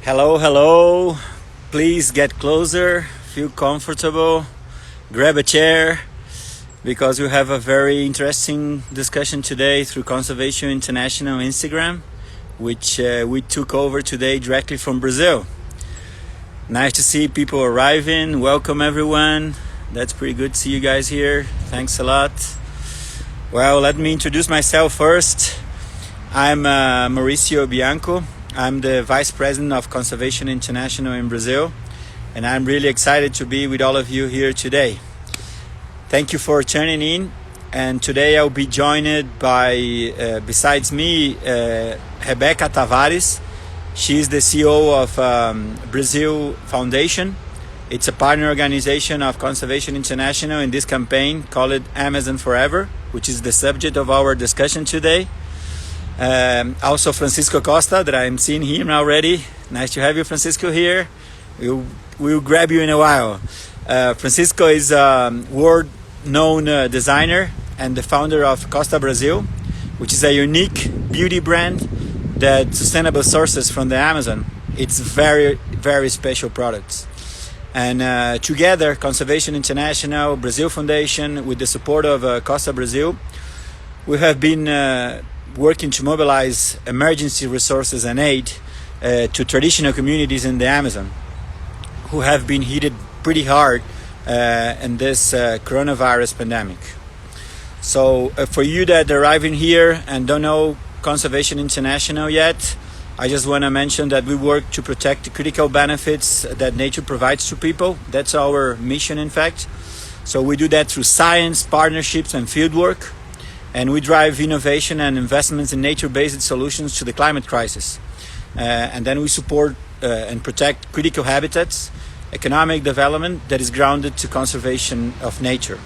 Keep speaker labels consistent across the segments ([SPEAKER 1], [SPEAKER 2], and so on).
[SPEAKER 1] Hello, hello. Please get closer, feel comfortable, grab a chair because we have a very interesting discussion today through Conservation International Instagram, which we took over today directly from Brazil. Nice to see people arriving. Welcome, everyone. That's pretty good to see you guys here. Thanks a lot. Well, let me introduce myself first. I'm Mauricio Bianco. I'm the Vice President of Conservation International in Brazil, and I'm really excited to be with all of you here today. Thank you for tuning in, and today I'll be joined by, besides me, Rebeca Tavares. She's the CEO of Brazil Foundation. It's a partner organization of Conservation International in this campaign called Amazon Forever, which is the subject of our discussion today. Also Francisco Costa, that I'm seeing him already. Nice to have you, Francisco, here. We'll grab you in a while. Francisco is a world-known designer and the founder of Costa Brazil, which is a unique beauty brand that sustainable sources from the Amazon. It's very, very special products. And together, Conservation International, Brazil Foundation, with the support of Costa Brazil, we have been working to mobilize emergency resources and aid to traditional communities in the Amazon who have been hit pretty hard in this coronavirus pandemic. So for you that are arriving here and don't know Conservation International yet, I just want to mention that we work to protect the critical benefits that nature provides to people. That's our mission, in fact. So we do that through science, partnerships, and fieldwork. And we drive innovation and investments in nature-based solutions to the climate crisis. And then we support and protect critical habitats, economic development that is grounded to conservation of nature.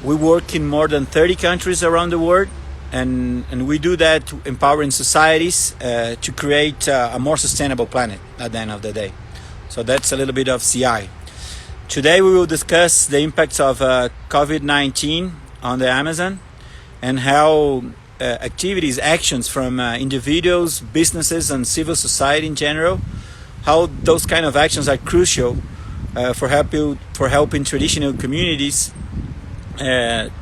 [SPEAKER 1] We work in more than 30 countries around the world, and we do that empowering societies to create a more sustainable planet at the end of the day. So that's a little bit of CI. Today we will discuss the impacts of COVID-19 on the Amazon, and how activities, actions from individuals, businesses, and civil society in general, how those kind of actions are crucial for helping traditional communities that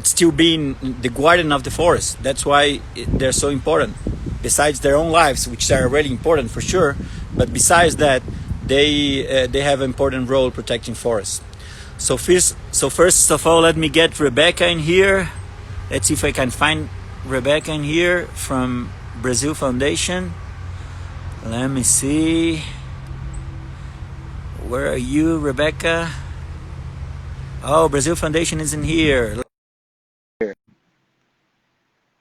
[SPEAKER 1] still being the guardian of the forest. That's why they're so important. Besides their own lives, which are really important for sure, but besides that, they have an important role protecting forests. So first of all, let me get Rebecca in here. Let's see if I can find Rebecca in here from Brazil Foundation. Let me see. Where are you, Rebecca? Oh, Brazil Foundation is in here.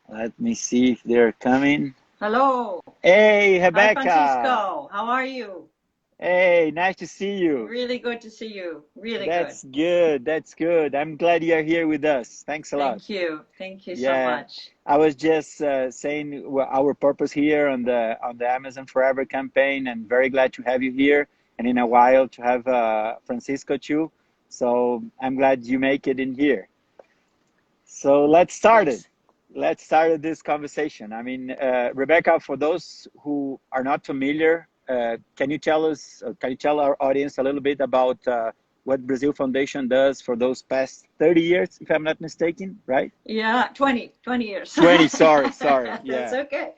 [SPEAKER 1] Let me see if they're coming.
[SPEAKER 2] Hello.
[SPEAKER 1] Hey, Rebecca.
[SPEAKER 2] Hi, Francisco. How are you?
[SPEAKER 1] Hey, nice to see you.
[SPEAKER 2] Really good to see you. Really
[SPEAKER 1] That's
[SPEAKER 2] good.
[SPEAKER 1] good. That's good. I'm glad you're here with us. Thanks a lot.
[SPEAKER 2] Thank you. Thank you so
[SPEAKER 1] Yeah,
[SPEAKER 2] much.
[SPEAKER 1] I was just saying our purpose here on the Amazon Forever campaign, and very glad to have you here, and in a while to have Francisco too. So I'm glad you make it in here. So let's start it.
[SPEAKER 2] Yes.
[SPEAKER 1] Let's start this conversation. I mean, Rebecca, for those who are not familiar, can you tell our audience a little bit about what Brazil Foundation does for those past 30 years, if I'm not mistaken, right?
[SPEAKER 2] Yeah, 20 years.
[SPEAKER 1] 20, sorry.
[SPEAKER 2] That's
[SPEAKER 1] Yeah.
[SPEAKER 2] okay.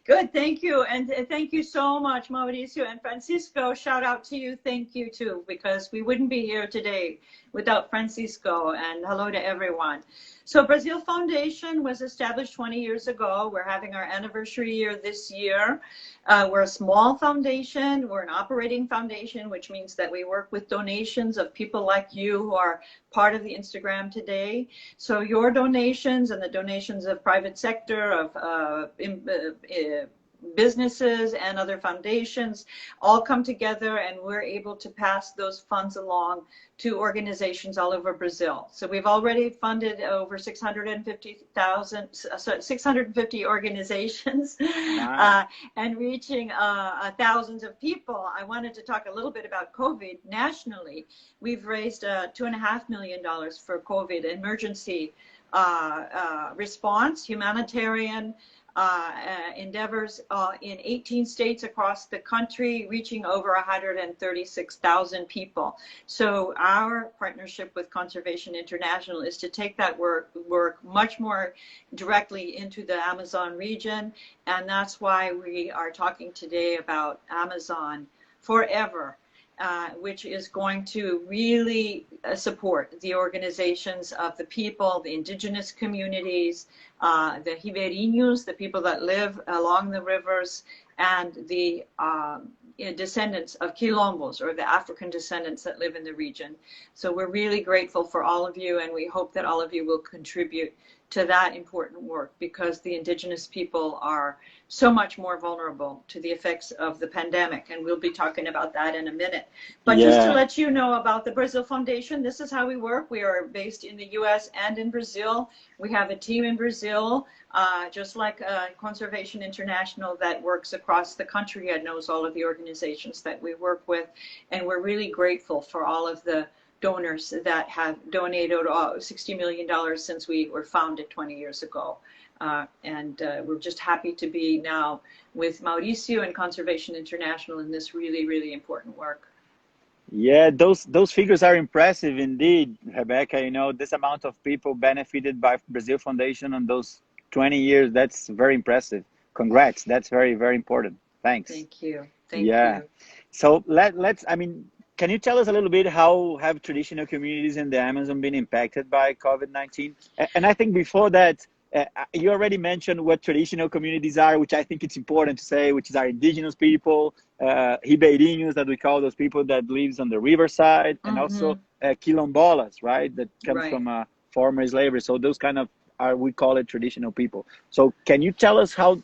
[SPEAKER 2] Good, thank you. And thank you so much, Mauricio and Francisco. Shout out to you. Thank you too, because we wouldn't be here today without Francisco. And hello to everyone. So Brazil Foundation was established 20 years ago. We're having our anniversary year this year. We're a small foundation. We're an operating foundation, which means that we work with donations of people like you who are part of the Instagram today. So your donations and the donations of private sector, of businesses and other foundations all come together, and we're able to pass those funds along to organizations all over Brazil. So we've already funded over 650 organizations and reaching thousands of people. I wanted to talk a little bit about COVID nationally. We've raised $2.5 million for COVID emergency response, humanitarian endeavors in 18 states across the country, reaching over 136,000 people. So our partnership with Conservation International is to take that work much more directly into the Amazon region, and that's why we are talking today about Amazon Forever. Which is going to really support the organizations of the people, the indigenous communities, the ribeirinhos, the people that live along the rivers, and the descendants of quilombos, or the African descendants that live in the region. So we're really grateful for all of you, and we hope that all of you will contribute to that important work, because the indigenous people are so much more vulnerable to the effects of the pandemic, and we'll be talking about that in a minute. But just to let you know about the Brazil Foundation, this is how we work. We are based in the US and in Brazil. We have a team in Brazil, just like Conservation International, that works across the country and knows all of the organizations that we work with, and we're really grateful for all of the donors that have donated $60 million since we were founded 20 years ago. We're just happy to be now with Mauricio and Conservation International in this really, really important work.
[SPEAKER 1] Yeah, those figures are impressive indeed, Rebecca. You know, this amount of people benefited by Brazil Foundation on those 20 years, that's very impressive. Congrats, that's very, very important. Thanks.
[SPEAKER 2] Thank you. Thank you.
[SPEAKER 1] So let's, I mean, can you tell us a little bit how have traditional communities in the Amazon been impacted by COVID-19? And I think before that, you already mentioned what traditional communities are, which I think it's important to say, which is our indigenous people, ribeirinhos, that we call those people that lives on the riverside, and also quilombolas, right? That comes from former slavery. So those kind of we call it traditional people. So can you tell us how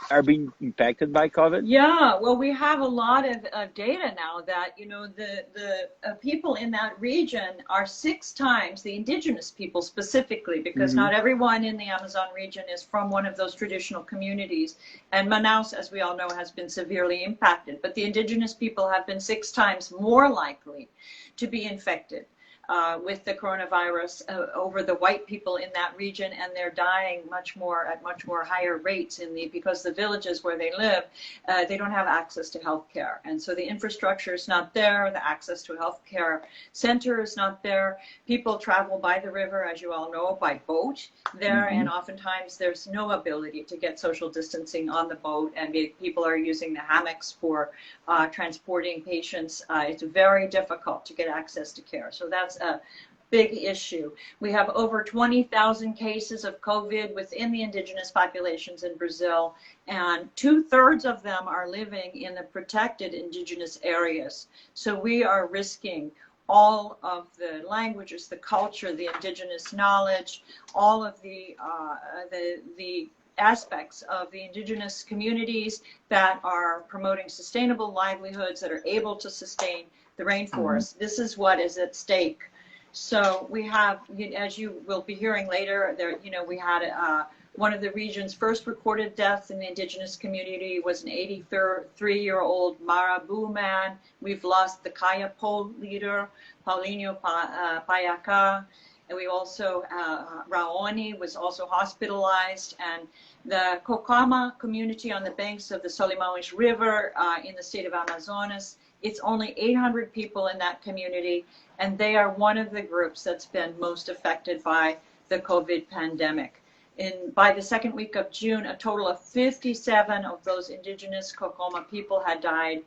[SPEAKER 1] are being impacted by COVID?
[SPEAKER 2] Yeah, well, we have a lot of data now that, you know, the people in that region are 6 times, the indigenous people specifically, because not everyone in the Amazon region is from one of those traditional communities. And Manaus, as we all know, has been severely impacted. But the indigenous people have been 6 times more likely to be infected with the coronavirus over the white people in that region, and they're dying at much more higher rates because the villages where they live, they don't have access to health care, and so the infrastructure is not there, the access to a health care center is not there. People travel by the river, as you all know, by boat there, and oftentimes there's no ability to get social distancing on the boat, and people are using the hammocks for transporting patients. It's very difficult to get access to care, so that's a big issue. We have over 20,000 cases of COVID within the indigenous populations in Brazil, and 2/3 of them are living in the protected indigenous areas. So we are risking all of the languages, the culture, the indigenous knowledge, all of the aspects of the indigenous communities that are promoting sustainable livelihoods, that are able to sustain the rainforest. This is what is at stake. So we have, as you will be hearing later, there, you know, we had one of the region's first recorded deaths in the indigenous community was an 83-year-old Marabu man. We've lost the Kaya Po leader, Paulinho Paiaca. And we also, Raoni was also hospitalized, and the Kokama community on the banks of the Solimões River in the state of Amazonas, it's only 800 people in that community, and they are one of the groups that's been most affected by the COVID pandemic. By the second week of June, a total of 57 of those indigenous Kokoma people had died,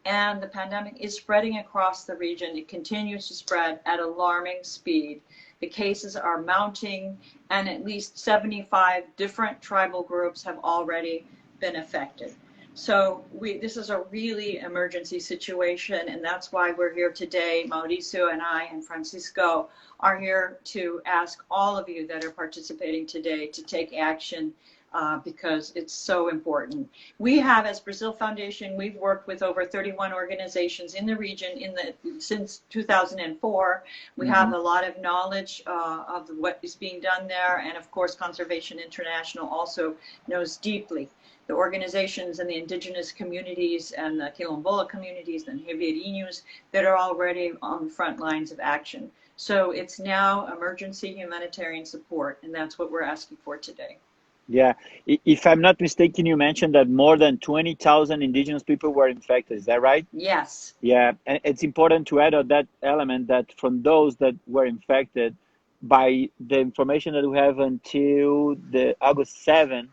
[SPEAKER 2] and the pandemic is spreading across the region. It continues to spread at alarming speed. The cases are mounting, and at least 75 different tribal groups have already been affected. So this is a really emergency situation, and that's why we're here today. Mauricio and I and Francisco are here to ask all of you that are participating today to take action because it's so important. We have, as Brazil Foundation, we've worked with over 31 organizations in the region since 2004. We have a lot of knowledge of what is being done there, and of course Conservation International also knows deeply the organizations and the indigenous communities and the quilombola communities and ribeirinhos that are already on the front lines of action. So it's now emergency humanitarian support, and that's what we're asking for today.
[SPEAKER 1] Yeah. If I'm not mistaken, you mentioned that more than 20,000 indigenous people were infected. Is that right?
[SPEAKER 2] Yes.
[SPEAKER 1] Yeah, and it's important to add on that element that from those that were infected, by the information that we have until the August 7,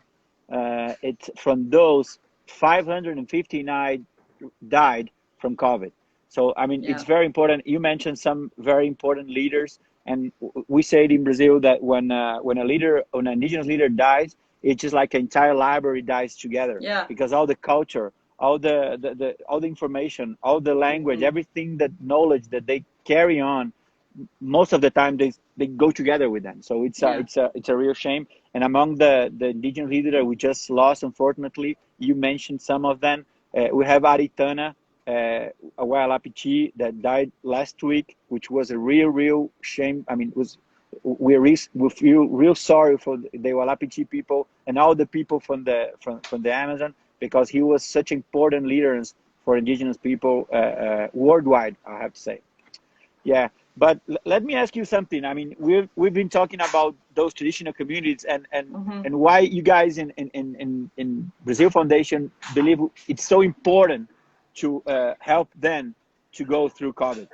[SPEAKER 1] it's from those 559 died from COVID. So, I mean, it's
[SPEAKER 2] Yeah.
[SPEAKER 1] very important. You mentioned some very important leaders, and we say it in Brazil that when a leader, when an indigenous leader dies, it's just like an entire library dies together
[SPEAKER 2] Yeah.
[SPEAKER 1] because all the culture, all all the information, all the language, everything that knowledge that they carry on, most of the time they go together with them. So
[SPEAKER 2] Yeah.
[SPEAKER 1] it's a real shame. And among the indigenous leaders that we just lost, unfortunately, you mentioned some of them. We have Aritana, a Waialapichi that died last week, which was a real shame. I mean, it was we feel real sorry for the Waialapichi people and all the people from the Amazon, because he was such important leaders for indigenous people worldwide, I have to say. Yeah, but let me ask you something. I mean, we've been talking about those traditional communities and why you guys in Brazil Foundation believe it's so important to help them to go through COVID.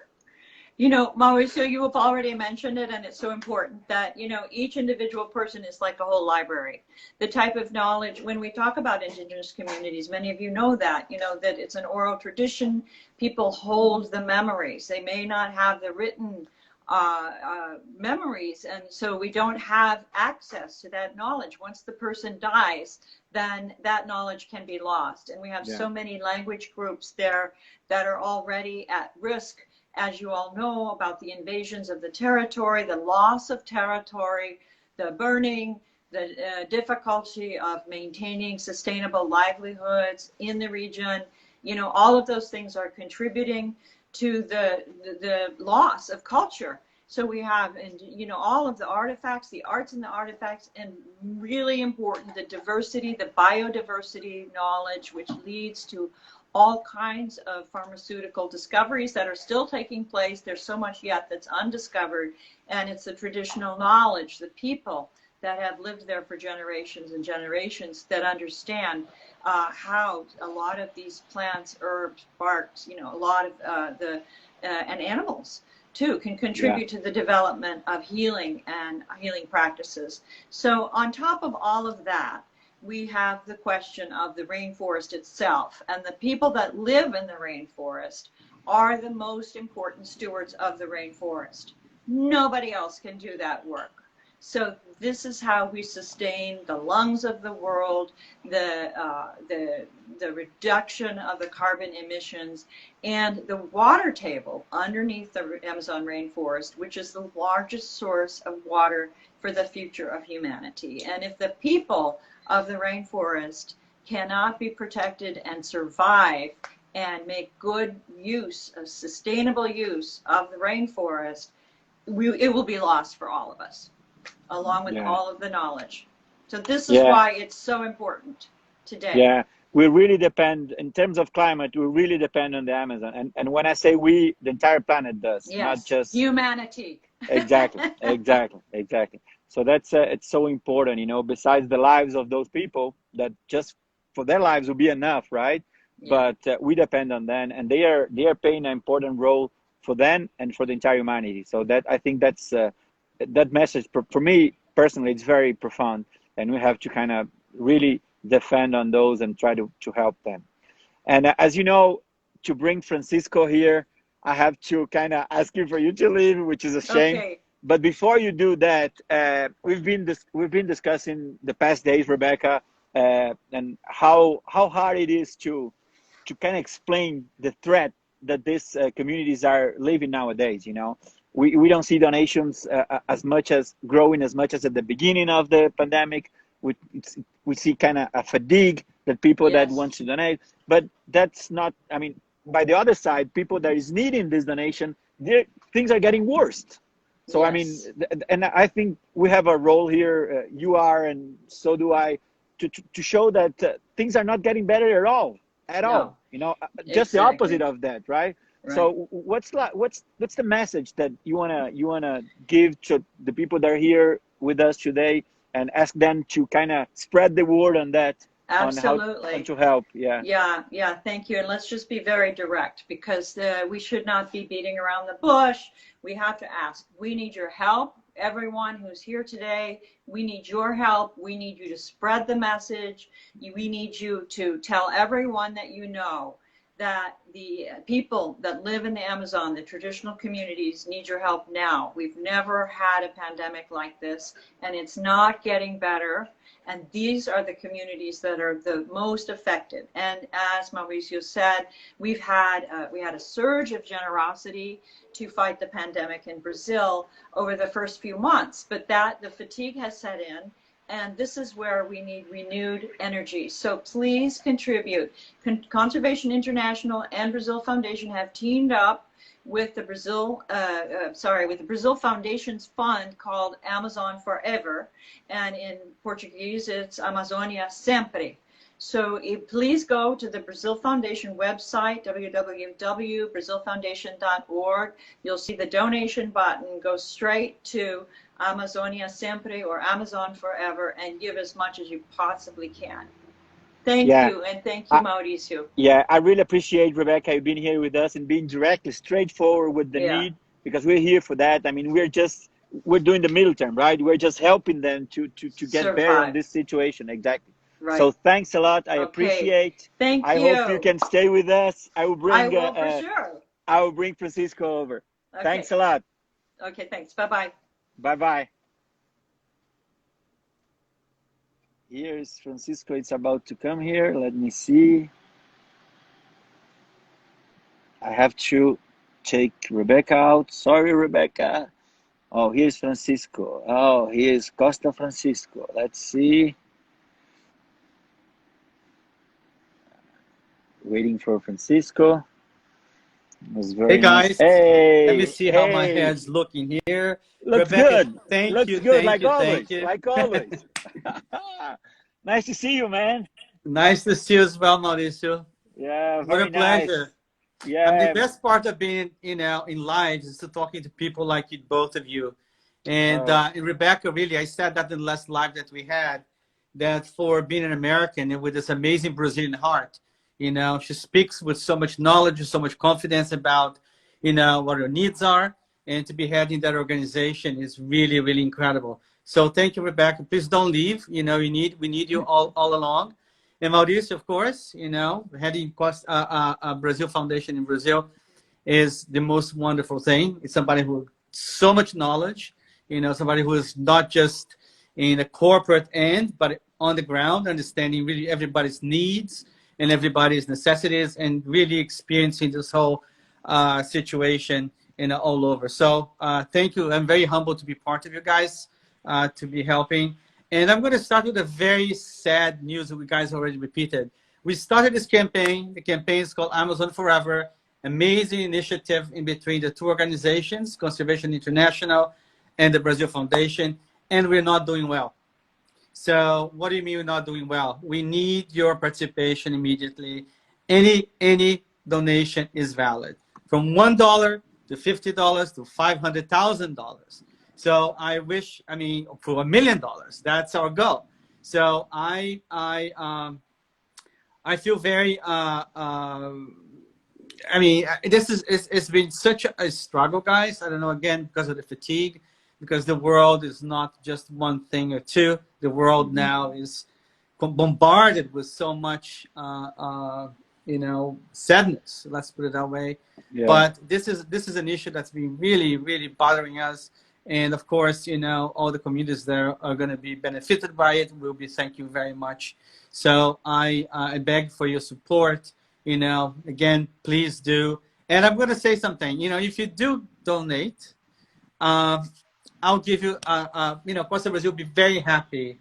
[SPEAKER 2] You know, Mauricio, you have already mentioned it, and it's so important that, you know, each individual person is like a whole library. The type of knowledge, when we talk about indigenous communities, many of you know, that it's an oral tradition. People hold the memories. They may not have the written memories, and so we don't have access to that knowledge. Once the person dies, then that knowledge can be lost. And we have so many language groups there that are already at risk, as you all know, about the invasions of the territory, the loss of territory, the burning, the difficulty of maintaining sustainable livelihoods in the region. You know, all of those things are contributing to the loss of culture. So we have, and you know, all of the artifacts, the arts and the artifacts, and really important, the diversity, the biodiversity knowledge, which leads to all kinds of pharmaceutical discoveries that are still taking place. There's so much yet that's undiscovered, and it's the traditional knowledge, the people that have lived there for generations and generations that understand how a lot of these plants, herbs, barks, you know, a lot of and animals too can contribute to the development of healing and healing practices. So on top of all of that, we have the question of the rainforest itself, and the people that live in the rainforest are the most important stewards of the rainforest. Nobody else can do that work. So this is how we sustain the lungs of the world, the reduction of the carbon emissions, and the water table underneath the Amazon rainforest, which is the largest source of water for the future of humanity. And if the people of the rainforest cannot be protected and survive and make good use, of sustainable use of the rainforest, it will be lost for all of us, along with all of the knowledge. So this is why it's so important today.
[SPEAKER 1] Yeah, we really depend, in terms of climate, we really depend on the Amazon. And when I say we, the entire planet does, not just
[SPEAKER 2] humanity.
[SPEAKER 1] Exactly. So that's it's so important, you know, besides the lives of those people, that just for their lives will be enough, right? But we depend on them, and they are playing an important role for them and for the entire humanity. So that, I think that's that message for me personally, it's very profound, and we have to kind of really defend on those and try to help them. And as you know, to bring Francisco here, I have to kind of ask you for you to leave, which is a shame.
[SPEAKER 2] Okay.
[SPEAKER 1] But before you do that, we've been discussing the past days, Rebecca, and how hard it is to kind of explain the threat that these communities are living nowadays. You know, we don't see donations as much as growing as much as at the beginning of the pandemic. We see kind of a fatigue that people that want to donate, but that's not, I mean, by the other side, people that is needing this donation, things are getting worse. So I mean, and I think we have a role here, you are, and so do I, to show that things are not getting better at all, you know, just the opposite of that, right? So what's the message that you wanna give to the people that are here with us today, and ask them to kind of spread the word on that,
[SPEAKER 2] Absolutely.
[SPEAKER 1] on how to help. Yeah.
[SPEAKER 2] Yeah, thank you. And let's just be very direct, because we should not be beating around the bush. We have to ask. We need your help. Everyone who's here today, we need your help. We need you to spread the message. We need you to tell everyone that you know that the people that live in the Amazon, the traditional communities, need your help now. We've never had a pandemic like this, and it's not getting better. And these are the communities that are the most affected. And as Mauricio said, we had a surge of generosity to fight the pandemic in Brazil over the first few months, but the fatigue has set in. And this is where we need renewed energy. So please contribute. Conservation International and Brazil Foundation have teamed up with the Brazil Foundation's fund called Amazon Forever, and in Portuguese it's Amazônia Sempre. So please go to the Brazil Foundation website, www.brazilfoundation.org. You'll see the donation button. Go straight to Amazônia Sempre or Amazon Forever and give as much as you possibly can. Thank you, and thank you, Mauricio.
[SPEAKER 1] Yeah, I really appreciate, Rebecca, you being here with us and being directly straightforward with the need, because we're here for that. I mean, we're doing the middle term, right? We're just helping them to get better on this situation. Exactly. Right. So thanks a lot. I appreciate.
[SPEAKER 2] Thank you.
[SPEAKER 1] I hope you can stay with us. I will
[SPEAKER 2] for sure.
[SPEAKER 1] I will bring Francisco over. Okay. Thanks a lot.
[SPEAKER 2] Okay, thanks. Bye-bye.
[SPEAKER 1] Bye-bye. Here's Francisco. It's about to come here. Let me see. I have to take Rebecca out. Sorry, Rebecca. Oh, here's Francisco. Oh, here's Costa Francisco. Let's see. Waiting for Francisco. It was very
[SPEAKER 3] hey guys,
[SPEAKER 1] nice. Hey,
[SPEAKER 3] let me see how my head's looking here.
[SPEAKER 1] Looks
[SPEAKER 3] Rebecca,
[SPEAKER 1] good.
[SPEAKER 3] Thank you,
[SPEAKER 1] like always. Nice to see you, man.
[SPEAKER 3] Nice to see you as well, Mauricio.
[SPEAKER 1] Yeah,
[SPEAKER 3] what a pleasure.
[SPEAKER 1] Nice. Yeah.
[SPEAKER 3] And the best part of being, in live is to talking to people like you, both of you. And Rebecca, really, I said that in the last live that we had, that for being an American and with this amazing Brazilian heart, she speaks with so much knowledge, so much confidence about, what her needs are, and to be heading that organization is really, really incredible. So thank you, Rebecca. Please don't leave. We need you all along. And Mauricio, of course, heading Brazil Foundation in Brazil is the most wonderful thing. It's somebody who so much knowledge, somebody who is not just in the corporate end, but on the ground, understanding really everybody's needs and everybody's necessities, and really experiencing this whole situation all over. So thank you. I'm very humbled to be part of you guys, to be helping. And I'm going to start with a very sad news that we guys already repeated. We started this campaign. The campaign is called Amazon Forever. Amazing initiative in between the two organizations, Conservation International and the Brazil Foundation, and we're not doing well. So what do you mean we're not doing well? We need your participation immediately. Any donation is valid, from $1 to $50 to $500,000. So I wish, for $1 million, that's our goal. So I feel very, it's been such a struggle, guys. I don't know, again, because of the fatigue, because the world is not just one thing or two. The world now is bombarded with so much, sadness. Let's put it that way. Yeah. But this is an issue that's been really, really bothering us. And of course, all the communities there are going to be benefited by it. Thank you very much. So I beg for your support. Again, please do. And I'm going to say something. If you do donate, I'll give you, Costa Brazil will be very happy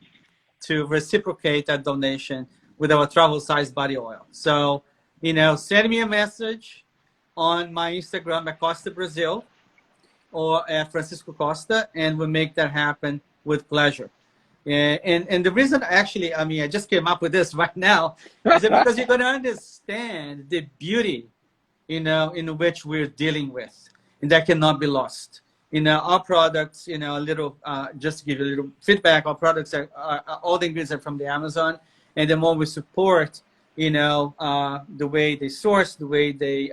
[SPEAKER 3] to reciprocate that donation with our travel size body oil. So, send me a message on my Instagram at Costa Brazil or at Francisco Costa, and we'll make that happen with pleasure. And the reason actually, I just came up with this right now, is that because you're going to understand the beauty, in which we're dealing with, and that cannot be lost. Our products, a little, just to give you a little feedback, our products are all the ingredients are from the Amazon. And the more we support, the way they source, the way they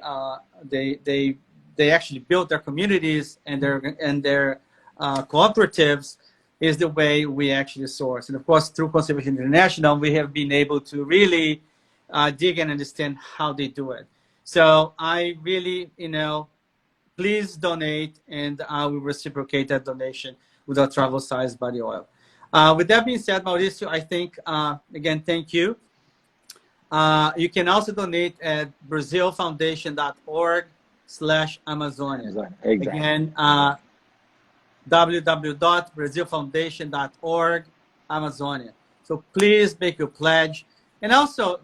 [SPEAKER 3] actually build their communities and their cooperatives, is the way we actually source. And of course, through Conservation International, we have been able to really dig and understand how they do it. So I really, please donate, and I will reciprocate that donation with our travel size body oil. With that being said, Mauricio, I think, again, thank you. You can also donate at brazilfoundation.org/Amazonia.
[SPEAKER 1] Exactly.
[SPEAKER 3] Again, www.brazilfoundation.org Amazonia. So please make your pledge. And also,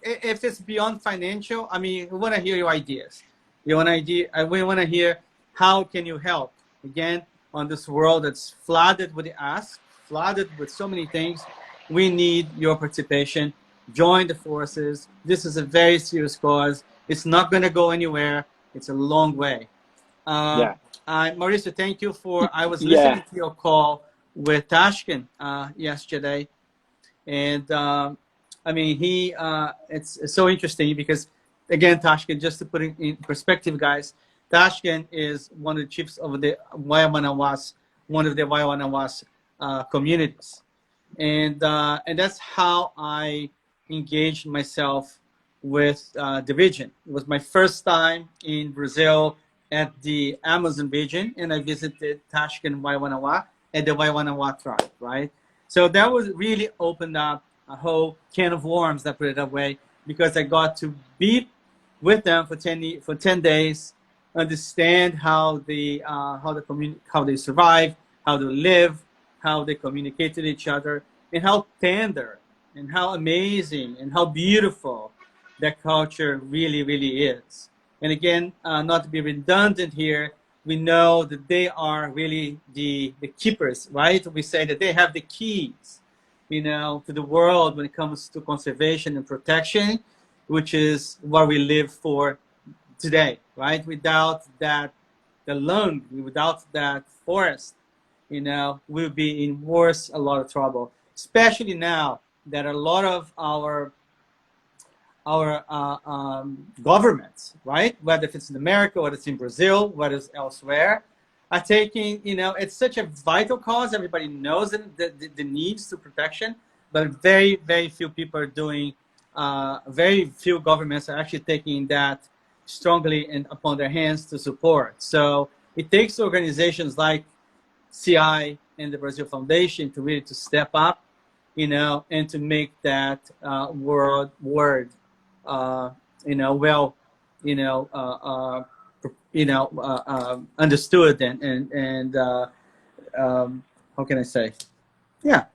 [SPEAKER 3] if it's beyond financial, we want to hear your ideas. We want to hear how can you help. Again, on this world that's flooded with the ask, flooded with so many things, we need your participation. Join the forces. This is a very serious cause. It's not going to go anywhere. It's a long way. Mauricio, thank you I was listening to your call with Tashkin yesterday, and it's so interesting because, again, Tashkin, just to put it in perspective, guys, Tashkin is one of the chiefs of the Waimanawas, one of the Waimanawas communities, and that's how I engaged myself with the region. It was my first time in Brazil at the Amazon region, and I visited Tashkent Waimanawa and the Waimanawa tribe, right? So that was really opened up a whole can of worms, that put it that way, because I got to be with them for 10 days, understand how they survive, how they live, how they communicate with each other, and how tender and how amazing and how beautiful that culture really, really is. And again, not to be redundant here, we know that they are really the keepers, right? We say that they have the keys, to the world when it comes to conservation and protection, which is what we live for today, right? Without that, the land, without that forest, we'll be in a lot of trouble, especially now that a lot of our governments, right, whether if it's in America, whether it's in Brazil, whether it's elsewhere, are taking, it's such a vital cause. Everybody knows the needs to protection, but very, very few people are doing, very few governments are actually taking that strongly upon their hands to support. So it takes organizations like CI and the Brazil Foundation to really to step up, and to make that word understood and how can I say? Yeah,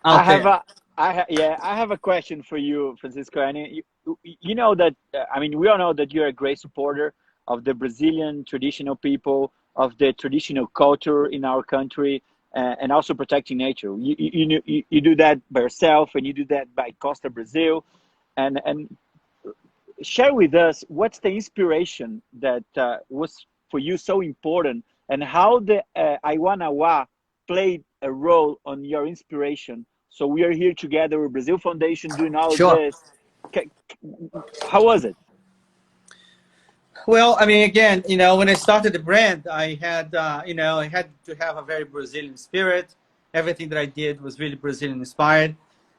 [SPEAKER 1] I have a question for you, Francisco. And you know that we all know that you're a great supporter of the Brazilian traditional people, of the traditional culture in our country, and also protecting nature. You do that by yourself, and you do that by Costa Brazil, and share with us what's the inspiration that was for you so important, and how the Aiwanawa played a role on your inspiration. So we are here together with Brazil Foundation doing all this. How was it?
[SPEAKER 3] Well, again, when I started the brand, I had to have a very Brazilian spirit. Everything that I did was really Brazilian inspired,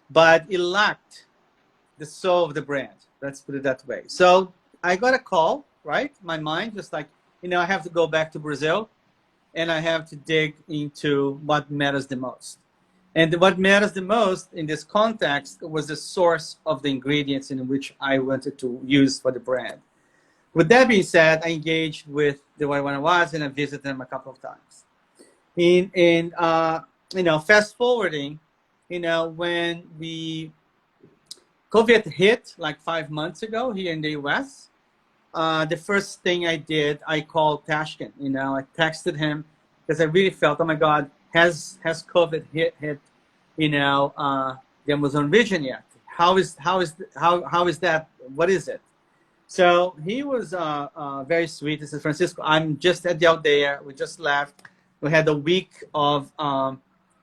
[SPEAKER 3] but it lacked the soul of the brand. Let's put it that way. So I got a call, right? My mind just like, I have to go back to Brazil, and I have to dig into what matters the most. And what matters the most in this context was the source of the ingredients in which I wanted to use for the brand. With that being said, I engaged with the Waimanawas, and I visited them a couple of times. Fast forwarding, when COVID hit like 5 months ago here in the US, the first thing I did, I called Tashkent. I texted him because I really felt, oh my God, has COVID hit the Amazon region yet? How is that? What is it? So he was very sweet. He said, Francisco, I'm just at the aldeia. We just left. We had a week of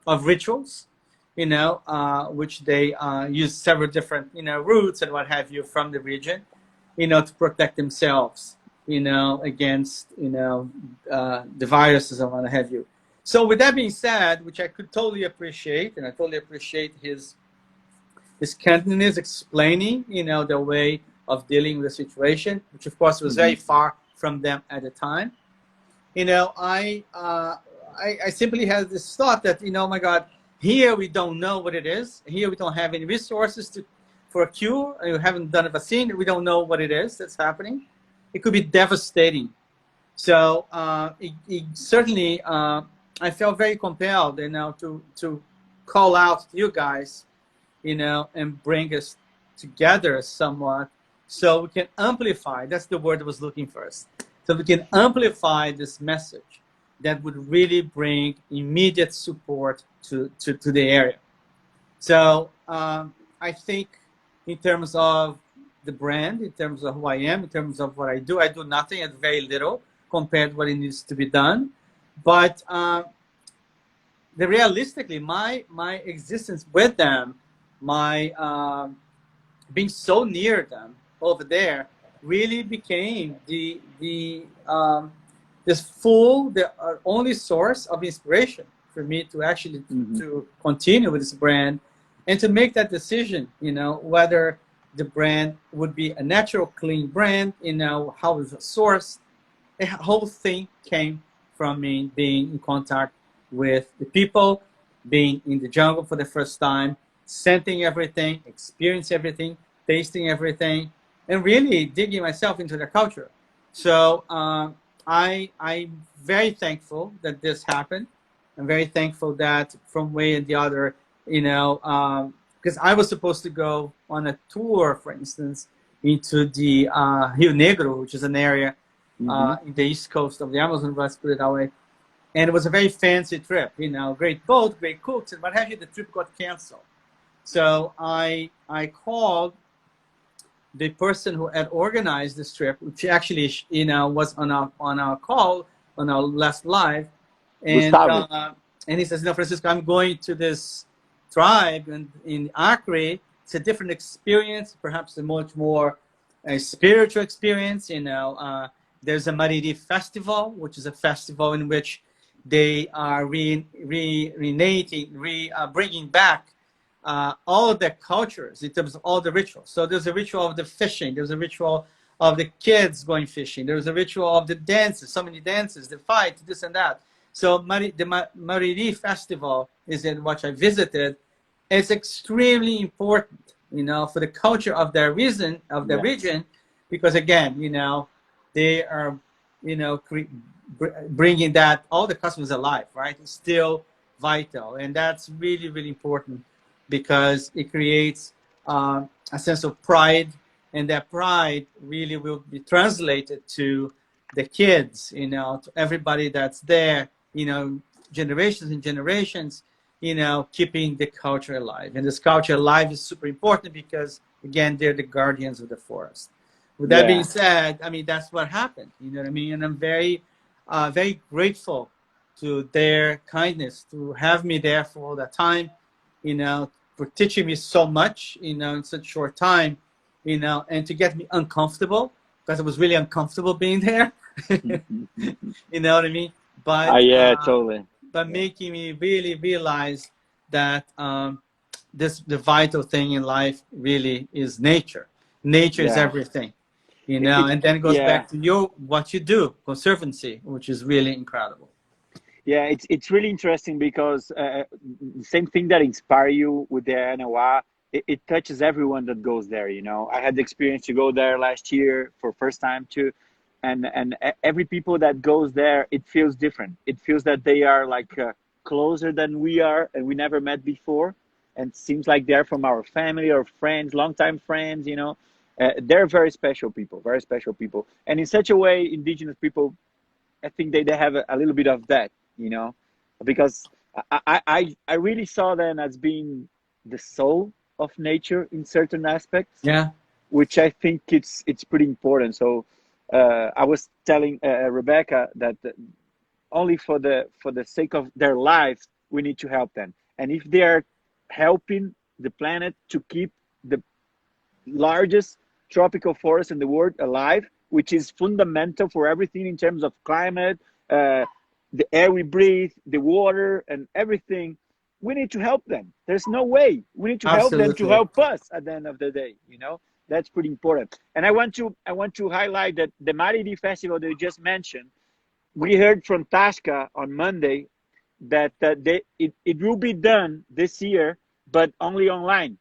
[SPEAKER 3] rituals, which they use several different, roots and what have you from the region, to protect themselves, against, the viruses and what have you. So with that being said, which I could totally appreciate, and I totally appreciate his candidness explaining, the way of dealing with the situation, which of course was very far from them at the time. I simply had this thought that, my God, here we don't know what it is. Here we don't have any resources for a cure. We haven't done a vaccine. We don't know what it is that's happening. It could be devastating. So it certainly, I felt very compelled, to call out to you guys, and bring us together somewhat so we can amplify. That's the word I was looking for. So we can amplify this message that would really bring immediate support to the area. So I think in terms of the brand, in terms of who I am, in terms of what I do nothing and very little compared to what it needs to be done. But realistically, my existence with them, my being so near them over there, really became the only source of inspiration for me to actually to continue with this brand and to make that decision, whether the brand would be a natural, clean brand, how it's sourced. The whole thing came from me being in contact with the people, being in the jungle for the first time, scenting everything, experiencing everything, tasting everything, and really digging myself into the culture. So I'm very thankful that this happened. I'm very thankful that from way and the other, because I was supposed to go on a tour, for instance, into the Rio Negro, which is an area in the east coast of the Amazon, let's put it that way. And it was a very fancy trip, great boat, great cooks, and what have you. The trip got canceled. So I called the person who had organized this trip, which actually, was on our call, on our last live. And he says, Francisco, I'm going to this tribe in Acre. It's a different experience, perhaps a much more spiritual experience. There's a Mariri festival, which is a festival in which they are bringing back all of the cultures in terms of all the rituals. So there's a ritual of the fishing. There's a ritual of the kids going fishing. There's a ritual of the dances, so many dances, the fight, this and that. So the Mariri festival is in which I visited. It's extremely important, for the culture of their region, because again, they are, bringing that all the customers alive, right? It's still vital, and that's really, really important because it creates a sense of pride, and that pride really will be translated to the kids, to everybody that's there, generations and generations, keeping the culture alive. And this culture alive is super important because, again, they're the guardians of the forest. With that being said, that's what happened, And I'm very, very grateful to their kindness to have me there for all that time, for teaching me so much, in such a short time, and to get me uncomfortable, because I was really uncomfortable being there. You know what I mean? But
[SPEAKER 1] totally.
[SPEAKER 3] But making me really realize that the vital thing in life really is nature. Nature is everything, and then it goes back to what you do, conservancy, which is really incredible.
[SPEAKER 1] Yeah, it's really interesting because the same thing that inspire you with the NOA, it touches everyone that goes there. I had the experience to go there last year for first time too, and every people that goes there, it feels different. It feels that they are like closer than we are, and we never met before, and it seems like they're from our family or friends, longtime friends. They're very special people, and in such a way, indigenous people, I think they have a little bit of that. Because I really saw them as being the soul of nature in certain aspects.
[SPEAKER 3] Yeah.
[SPEAKER 1] which I think it's pretty important. So I was telling Rebecca that only for the sake of their lives we need to help them, and if they are helping the planet to keep the largest tropical forest in the world alive, which is fundamental for everything in terms of climate, the air we breathe, the water, and everything. We need to help them. There's no way. We need to help them to
[SPEAKER 3] Absolutely.
[SPEAKER 1] help us at the end of the day. You know, that's pretty important. And I want to highlight that the Maridi festival that you just mentioned. We heard from Tashka on Monday that it will be done this year, but only online.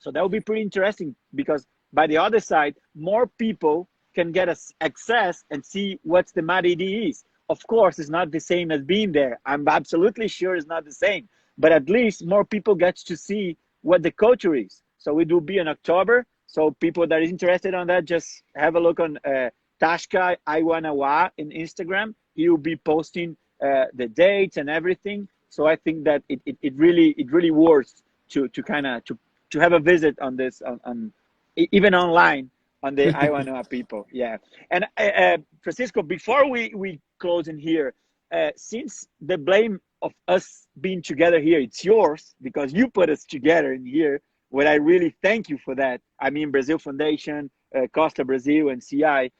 [SPEAKER 1] So that will be pretty interesting because by the other side, more people can get us access and see what's the Maridi is. Of course, it's not the same as being there. I'm absolutely sure it's not the same, but at least more people get to see what the culture is. So it will be in October. So people that are interested on that, just have a look on Tashka Iwanawa in Instagram. He will be posting the dates and everything. So I think that it really worth to kind of to have a visit on this on even online on the Iwanawa people. Yeah. And Francisco, before we close in here, since the blame of us being together here, it's yours because you put us together in here. What I really thank you for that. I mean, Brazil Foundation, Costa Brazil, and CI.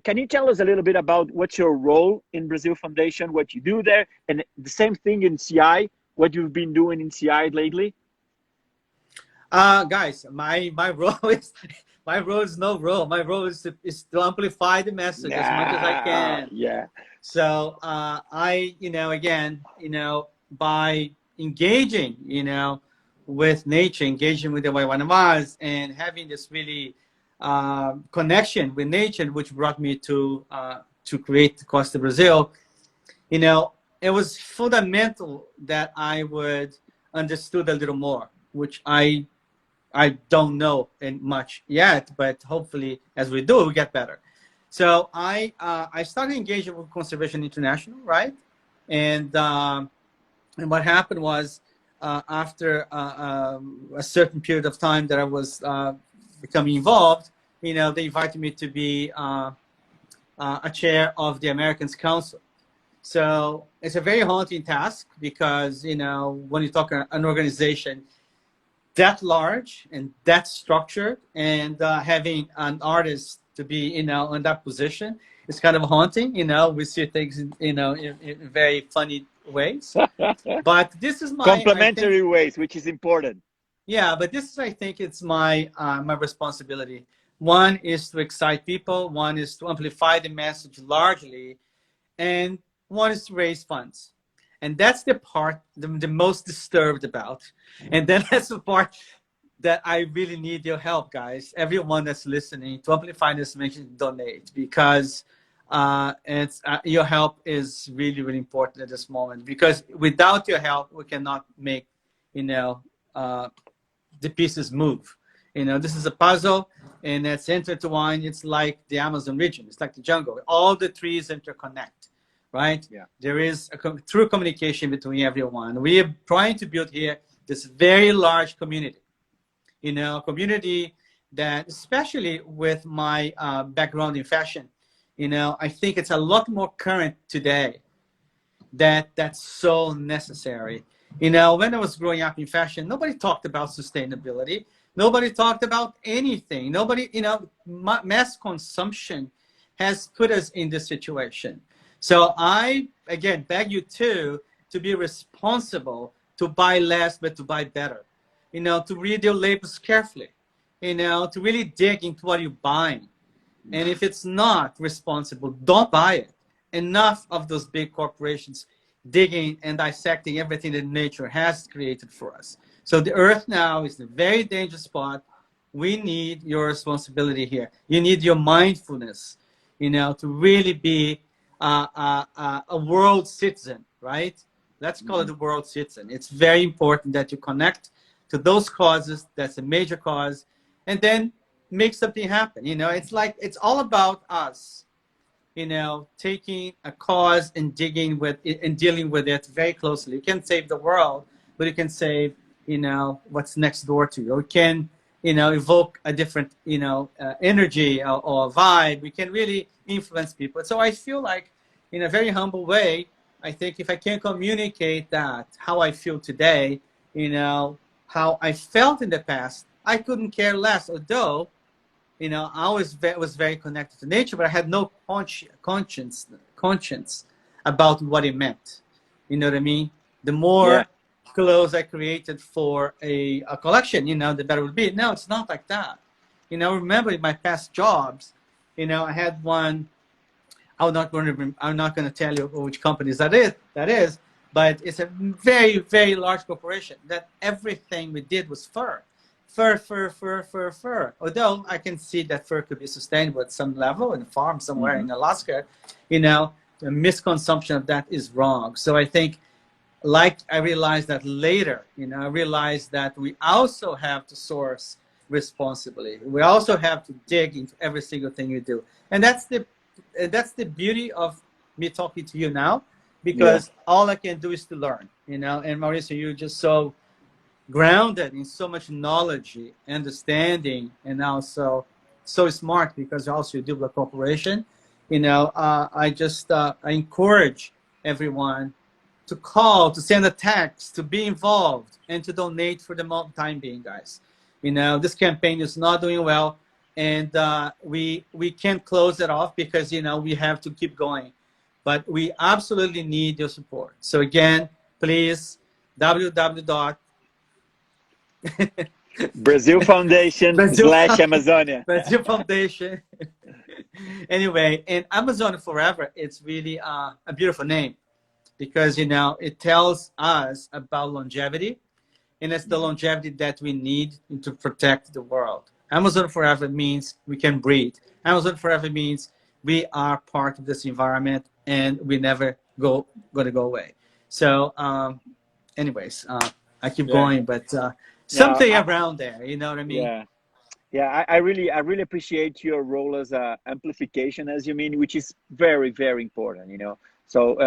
[SPEAKER 1] Can you tell us a little bit about what's your role in Brazil Foundation, what you do there, and the same thing in CI, what you've been doing in CI lately?
[SPEAKER 3] Guys, my role is no role. My role is to amplify the message as much as I can.
[SPEAKER 1] Yeah.
[SPEAKER 3] So I, again, by engaging, with nature, engaging with the Waimanamas, and having this really connection with nature, which brought me to create Costa Brazil. It was fundamental that I would understood a little more, which I don't know much yet, but hopefully as we do, we get better. So I started engaging with Conservation International, right? And what happened was after a certain period of time that I was becoming involved, they invited me to be a chair of the Americans Council. So it's a very haunting task because, when you talk an organization that large and that structured, and having an artist to be, in that position, it's kind of haunting. We see things, in very funny ways. But this is my
[SPEAKER 1] complementary ways, which is important.
[SPEAKER 3] Yeah, but this is, I think, it's my my responsibility. One is to excite people. One is to amplify the message largely, and one is to raise funds. And that's the part the most disturbed about. And then that's the part that I really need your help, guys. Everyone that's listening, to amplify this message, donate, because it's your help is really, really important at this moment. Because without your help, we cannot make, the pieces move. This is a puzzle, and it's intertwined. It's like the Amazon region. It's like the jungle. All the trees interconnect. Right?
[SPEAKER 1] Yeah.
[SPEAKER 3] There is a true communication between everyone. We are trying to build here this very large community. A community that, especially with my background in fashion, I think it's a lot more current today. That's so necessary. When I was growing up in fashion, nobody talked about sustainability. Nobody talked about anything. Nobody, mass consumption has put us in this situation. So I, again, beg you to be responsible, to buy less, but to buy better. To read your labels carefully, to really dig into what you're buying. And if it's not responsible, don't buy it. Enough of those big corporations digging and dissecting everything that nature has created for us. So the earth now is a very dangerous spot. We need your responsibility here. You need your mindfulness, to really be a world citizen, right? Let's call it a world citizen. It's very important that you connect to those causes. That's a major cause, and then make something happen. It's like, it's all about us, taking a cause and digging with it and dealing with it very closely. You can't save the world, but you can save, what's next door to you. You can, evoke a different, energy or vibe. We can really influence people. So I feel like, in a very humble way, I think if I can communicate that, how I feel today, how I felt in the past, I couldn't care less. Although, I always was very connected to nature, but I had no conscience about what it meant. You know what I mean? The
[SPEAKER 1] Yeah.
[SPEAKER 3] more clothes I created for a collection, the better it would be. No, it's not like that. Remember in my past jobs, I had one. I'm not going to tell you which companies that is, but it's a very, very large corporation that everything we did was fur. Fur. Although I can see that fur could be sustainable at some level in a farm somewhere in Alaska, the misconsumption of that is wrong. So I think, like, I realized that later, I realized that we also have to source responsibly. We also have to dig into every single thing you do. And that's the beauty of me talking to you now, because all I can do is to learn, and Mauricio, you're just so grounded in so much knowledge, understanding, and also so smart, because also you deal with a corporation. I encourage everyone to call, to send a text, to be involved, and to donate for the time being, guys. This campaign is not doing well, and we can't close it off because we have to keep going, but we absolutely need your support. So again, please, www.
[SPEAKER 1] Brazil Foundation
[SPEAKER 3] Brazil,
[SPEAKER 1] / Amazonia.
[SPEAKER 3] Brazil Foundation. Anyway, and Amazon Forever, it's really a beautiful name, because it tells us about longevity, and it's the longevity that we need to protect the world. Amazon Forever means we can breathe. Amazon Forever means we are part of this environment and we never going to go away. So anyways, I keep going, but something around there, you know what I mean?
[SPEAKER 1] Yeah, I really appreciate your role as a amplification, as you mean, which is very, very important, So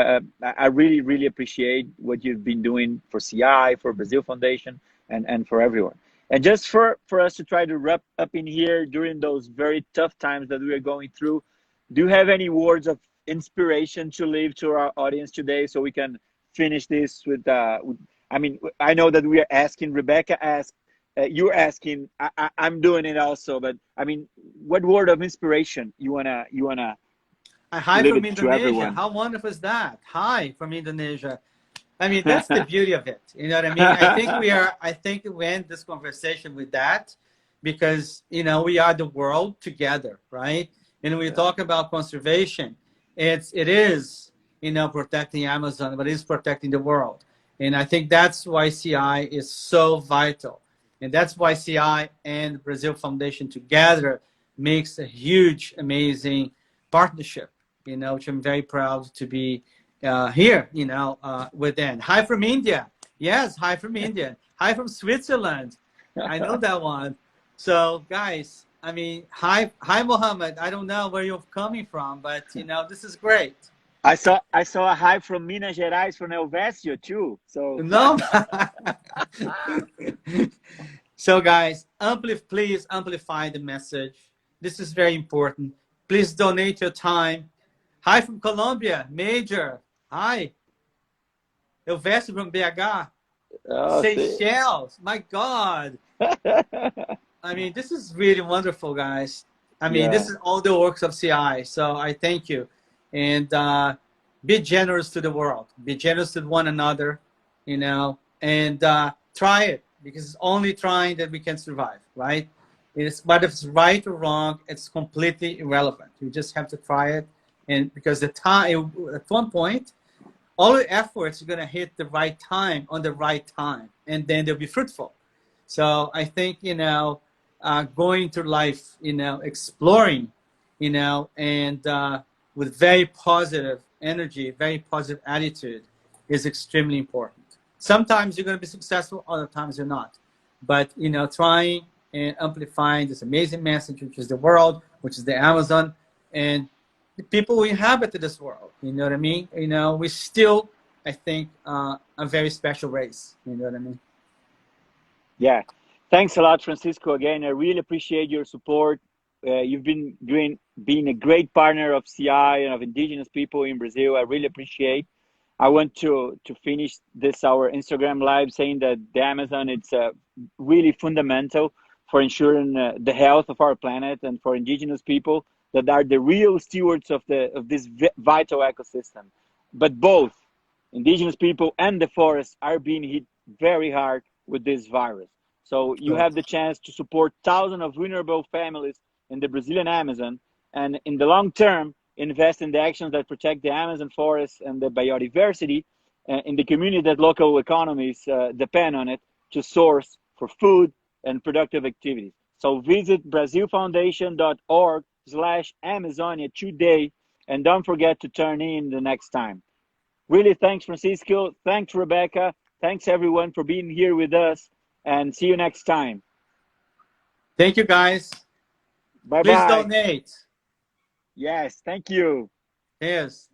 [SPEAKER 1] I really appreciate what you've been doing for CI, for Brazil Foundation, and for everyone. And just for us to try to wrap up in here during those very tough times that we are going through, do you have any words of inspiration to leave to our audience today, so we can finish this with I mean, I know that we are asking, Rebecca asked, you're asking, I'm doing it also, but I mean, what word of inspiration you wanna
[SPEAKER 3] Hi
[SPEAKER 1] leave
[SPEAKER 3] from
[SPEAKER 1] it to
[SPEAKER 3] Indonesia.
[SPEAKER 1] everyone?
[SPEAKER 3] How wonderful is that? Hi from Indonesia. I mean, that's the beauty of it. You know what I mean? I think we end this conversation with that, because, we are the world together, right? And when we talk about conservation, it is, protecting Amazon, but it is protecting the world. And I think that's why CI is so vital. And that's why CI and Brazil Foundation together makes a huge, amazing partnership, which I'm very proud to be here, within. Hi from India. Yes, hi from India. Hi from Switzerland. I know that one. So, guys, I mean, hi, Mohammed. I don't know where you're coming from, but, this is great.
[SPEAKER 1] I saw a hi from Minas Gerais, from Elvésio too. So
[SPEAKER 3] no. So, guys, please amplify the message. This is very important. Please donate your time. Hi from Colombia, Major. Hi. Elvésio from BH. Seychelles. My God. I mean, this is really wonderful, guys. I mean, this is all the works of CI. So I thank you. And be generous to the world. Be generous to one another, and try it, because it's only trying that we can survive, right? But if it's right or wrong, it's completely irrelevant. You just have to try it. And because at one point, all the efforts are going to hit the right time on the right time, and then they'll be fruitful. So I think, going through life, exploring, and with very positive energy, very positive attitude is extremely important. Sometimes you're going to be successful, other times you're not. But, trying and amplifying this amazing message, which is the world, which is the Amazon, and the people who inhabit this world, you know what I mean? We still, I think, a very special race, you know what I mean?
[SPEAKER 1] Yeah. Thanks a lot, Francisco. Again, I really appreciate your support. You've being a great partner of CI and of indigenous people in Brazil. I really appreciate. I want to finish this our Instagram live saying that the Amazon it's really fundamental for ensuring the health of our planet and for indigenous people that are the real stewards of this vital ecosystem. But both indigenous people and the forests are being hit very hard with this virus. So you
[SPEAKER 3] Sure.
[SPEAKER 1] have the chance to support thousands of vulnerable families in the Brazilian Amazon, and in the long term, invest in the actions that protect the Amazon forest and the biodiversity in the community that local economies depend on it to source for food and productive activities. So visit brazilfoundation.org/Amazonia today, and don't forget to turn in the next time. Really, thanks, Francisco. Thanks, Rebecca. Thanks, everyone, for being here with us. And see you next time.
[SPEAKER 3] Thank you, guys.
[SPEAKER 1] Bye
[SPEAKER 3] Please
[SPEAKER 1] bye.
[SPEAKER 3] donate.
[SPEAKER 1] Yes, thank you.
[SPEAKER 3] Yes.